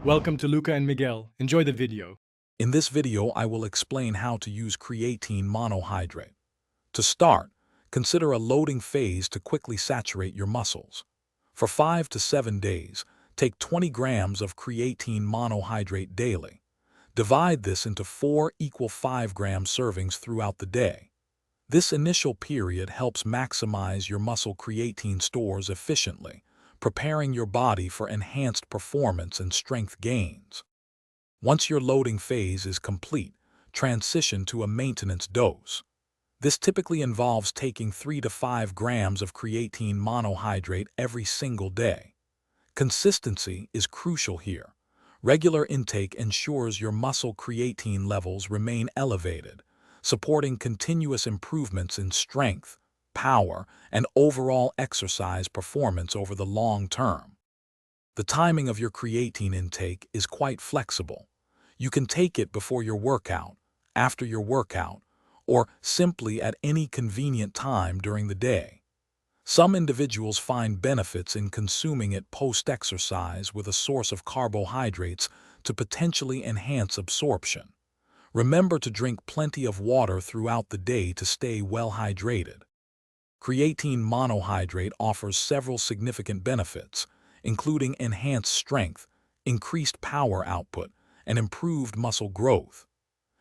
Welcome to Luca and Miguel. Enjoy the video. In this video, I will explain how to use creatine monohydrate. To start, consider a loading phase to quickly saturate your muscles. For 5 to 7 days, take 20 grams of creatine monohydrate daily. Divide this into 4 equal 5-gram servings throughout the day. This initial period helps maximize your muscle creatine stores efficiently, preparing your body for enhanced performance and strength gains. Once your loading phase is complete, transition to a maintenance dose. This typically involves taking 3 to 5 grams of creatine monohydrate every single day. Consistency is crucial here. Regular intake ensures your muscle creatine levels remain elevated, supporting continuous improvements in strength, power, and overall exercise performance over the long term. The timing of your creatine intake is quite flexible. You can take it before your workout, after your workout, or simply at any convenient time during the day. Some individuals find benefits in consuming it post-exercise with a source of carbohydrates to potentially enhance absorption. Remember to drink plenty of water throughout the day to stay well hydrated. Creatine monohydrate offers several significant benefits, including enhanced strength, increased power output, and improved muscle growth.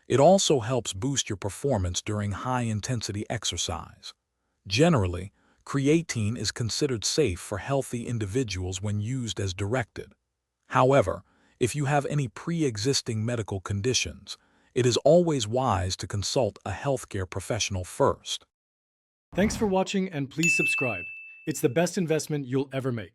It also helps boost your performance during high-intensity exercise. Generally, creatine is considered safe for healthy individuals when used as directed. However, if you have any pre-existing medical conditions, it is always wise to consult a healthcare professional first. Thanks for watching and please subscribe. It's the best investment you'll ever make.